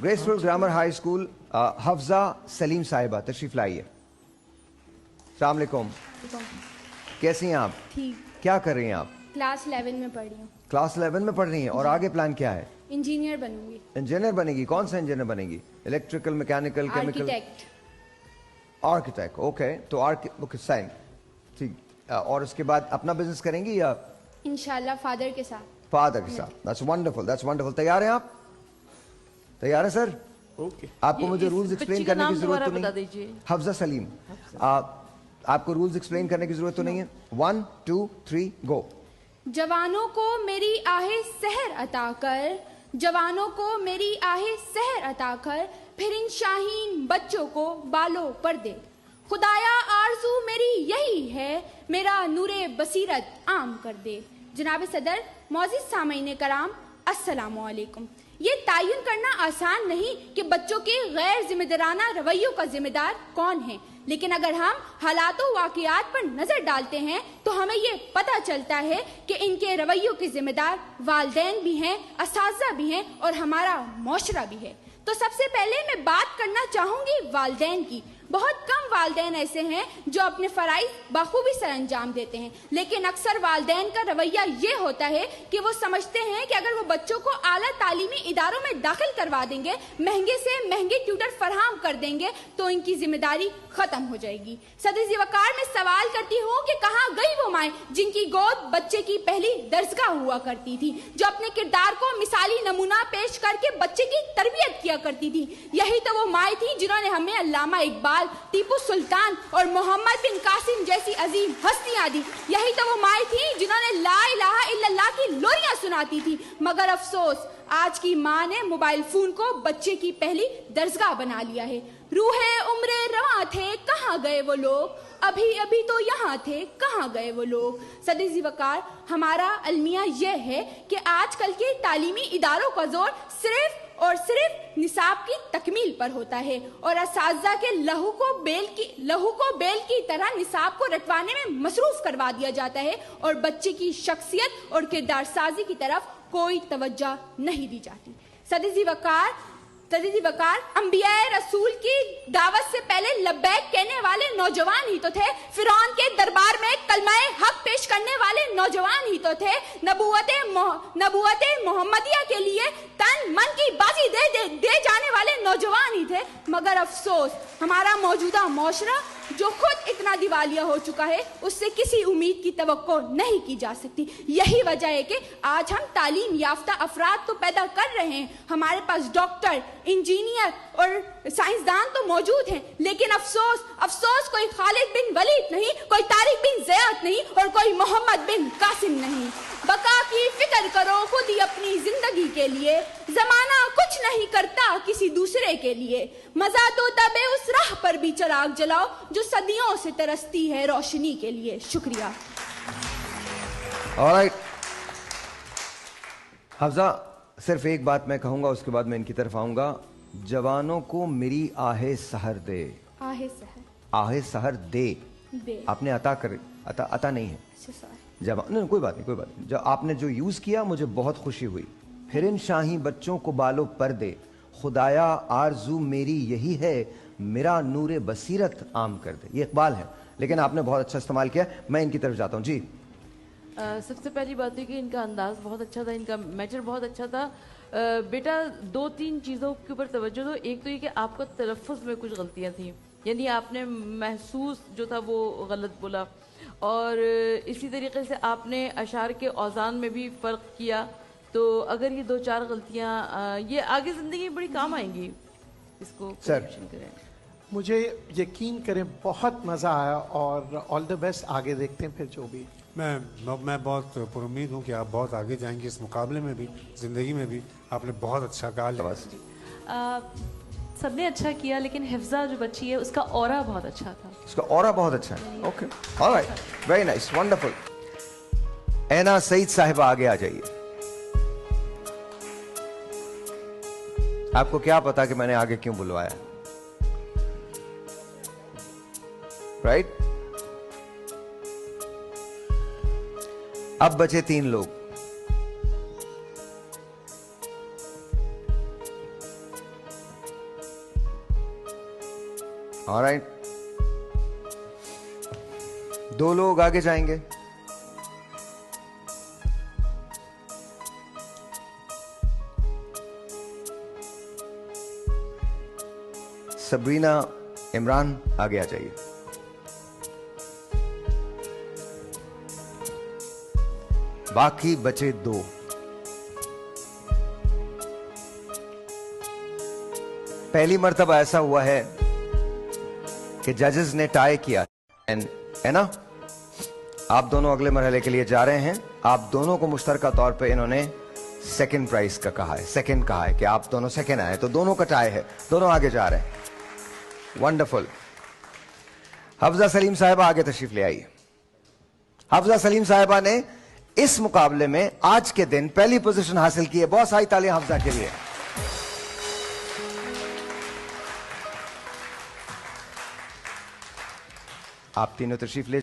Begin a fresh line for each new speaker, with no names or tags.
Graceful grammar high school, Hafza Salim साहिबा तशरीफ लाइए। अस्सलाम वालेकुम, कैसी हैं आप?
ठीक।
क्या कर रही हैं आप?
क्लास 11 में पढ़ रही हूँ।
क्लास 11 में पढ़ रही हैं और आगे प्लान क्या है?
इंजीनियर बनूंगी।
इंजीनियर बनेगी? कौन सा इंजीनियर बनेगी? Electrical, mechanical, chemical?
Architect.
Architect, okay. तो ओके साइन, ठीक। और उसके बाद अपना बिजनेस करेंगी या?
इंशाल्लाह फादर के साथ।
फादर के साथ। That's wonderful, that's wonderful. तैयार हैं आप? तैयार है सर?
ओके।
आपको मुझे रूल्स एक्सप्लेन करने की जरूरत तो नहीं? हफ्जा सलीम, आपको रूल्स एक्सप्लेन करने की जरूरत तो नहीं है? 1 2 3 गो।
जवानों को मेरी आहे सहर अता कर, जवानों को मेरी आहे सहर अता कर, फिर इन शाहीन बच्चों को बालों पर दे। खुदाया आरज़ू मेरी यही है, मेरा नूरे बसीरत आम कर दे। जनाब सदर, मौजिद सामईन कराम, अस्सलामु अलैकुम। ये तायुन करना आसान नहीं कि बच्चों के गैर जिम्मेदाराना रवैयों का जिम्मेदार कौन है, लेकिन अगर हम हालातों वाक़ियात पर नजर डालते हैं तो हमें ये पता चलता है कि इनके रवैयों के जिम्मेदार वालिदैन भी हैं, असातिज़ा भी हैं और हमारा मुआशरा भी है। तो सबसे पहले मैं बात करना चाहूंगी वालिदैन की। बहुत कम वालिदैन ऐसे हैं जो अपने फराइज बखूबी सर अंजाम देते हैं, लेकिन अक्सर वालिदैन का रवैया ये होता है कि वो समझते हैं कि अगर वो बच्चों को आला तालीमी इदारों में दाखिल करवा देंगे, महंगे से महंगे ट्यूटर फराहम कर देंगे, तो इनकी जिम्मेदारी खत्म हो जाएगी। सदर ज़िवकार में सवाल करती हूँ कि कहाँ गई वो माएँ जिनकी गोद बच्चे की पहली दर्जगाह हुआ करती थी, जो अपने किरदार को मिसाली नमूना पेश करके बच्चे की तरबियत किया करती थी। यही तो वो माएँ थी जिन्होंने हमें अल्लामा इकबाल, टीपू सुल्तान और मोहम्मद बिन कासिम जैसी अजीम हस्तियां दी। यही तो वो माएँ थी जिन्होंने ला इलाहा इल्लल्लाह की लोरियां सुनाती थी। मगर अफसोस, आज की माँ ने मोबाइल फोन को बच्चे की पहली दर्जगाह बना लिया है। रूहे उम्रे रवां थे, कहाँ गए वो लोग, अभी अभी तो यहाँ थे, कहाँ गए वो लोग। सदर ज़िवकार, हमारा अलमिया यह है कि आजकल के तालीमी इदारों का जोर सिर्फ और सिर्फ निसाब की तकमील पर होता है और असातिज़ा के लहू को बेल की तरह निसाब को रटवाने में मसरूफ करवा दिया जाता है और बच्चे की शख्सियत और किरदार साजी की तरफ कोई तवज्जो नहीं दी जाती। सदर ज़िवकार, अंबिया रसूल की दावत से पहले लब्बैक कहने वाले नौजवान ही तो थे। फिरौन के दरबार में कलमाए हक पेश करने वाले नौजवान ही तो थे। नबूवते मोहम्मदिया के लिए तन मन की बाजी दे जाने वाले नौजवान ही थे। मगर अफसोस, हमारा मौजूदा मुआशरा जो खुद इतना दिवालिया हो चुका है, उससे किसी उम्मीद की तवक्को नहीं की जा सकती। यही वजह है कि आज हम तालीम याफ्ता अफराद तो पैदा कर रहे हैं, हमारे पास डॉक्टर, इंजीनियर और साइंसदान तो मौजूद हैं, लेकिन अफसोस कोई खालिद बिन वलीद नहीं, कोई तारिक बिन ज़ियाद नहीं और कोई मोहम्मद बिन कासिम नहीं। बका की फिक्र करो खुद ही अपनी जिंदगी के लिए, जमाना कुछ नहीं करता किसी दूसरे के लिए। मजा तो तबे उस राह पर भी चिराग जलाओ जो सदियों से तरसती है रोशनी के लिए। शुक्रिया।
ऑलराइट हफ्जा, सिर्फ एक बात मैं कहूंगा, उसके बाद मैं इनकी तरफ आऊंगा। जवानों को मेरी आहे सहर दे। आहे सहर दे। आपने अता नहीं है। नहीं, कोई बात नहीं। जो आपने जो यूज किया मुझे बहुत खुशी हुई। फिर इन शाही बच्चों को बालों पर दे, खुदाया आरजू मेरी यही है, मेरा नूरे बसीरत आम कर दे। ये इकबाल है, लेकिन आपने बहुत अच्छा इस्तेमाल किया। मैं इनकी तरफ जाता हूँ जी।
सबसे पहली बात है कि इनका अंदाज बहुत अच्छा था, इनका मैटर बहुत अच्छा था। बेटा, 2-3 चीज़ों के ऊपर तवज्जो दो। एक तो ये कि आपका तलफ़्फ़ुज़ में कुछ गलतियाँ थी, यानी आपने महसूस जो था वो गलत बोला, और इसी तरीके से आपने अशार के औज़ान में भी फ़र्क किया। तो अगर ये 2-4 गलतियाँ ये आगे ज़िंदगी में बड़ी काम आएंगी, इसको करेक्शन करें।
मुझे यकीन करें बहुत मज़ा आया और ऑल द बेस्ट। आगे देखते हैं फिर जो भी।
मैं बहुत पुरुम्मीद हूँ कि आप बहुत आगे जाएंगे इस मुकाबले में भी, ज़िंदगी में भी। आपने बहुत अच्छा कहा।
सबने अच्छा किया, लेकिन हिफ्जा जो बच्ची है उसका ऑरा बहुत अच्छा था।
उसका ऑरा बहुत अच्छा है। Okay, alright, very nice, wonderful. Aina Saeed साहिबा, आगे आ जाइए। आपको क्या पता कि मैंने आगे क्यों बुलवाया, राइट? अब बचे 3 लोग। ऑलराइट, 2 लोग आगे जाएंगे। सबरीना, इमरान आगे आ जाइए। बाकी बचे 2। पहली मर्तबा ऐसा हुआ है कि जजेस ने टाई किया है ना। आप दोनों अगले मरहले के लिए जा रहे हैं। आप दोनों को मुश्तरका तौर पे इन्होंने सेकंड प्राइज का कहा है, सेकंड कहा है कि आप दोनों सेकंड आए, तो दोनों का टाई है, दोनों आगे जा रहे हैं। वंडरफुल। हफ्जा सलीम साहिबा आगे तशरीफ ले आइए। हफ्जा सलीम साहिबा ने इस मुकाबले में आज के दिन पहली पोजीशन हासिल की है। बहुत सारी तालियां हफ्जा के लिए। आप तीनों तशरीफ ले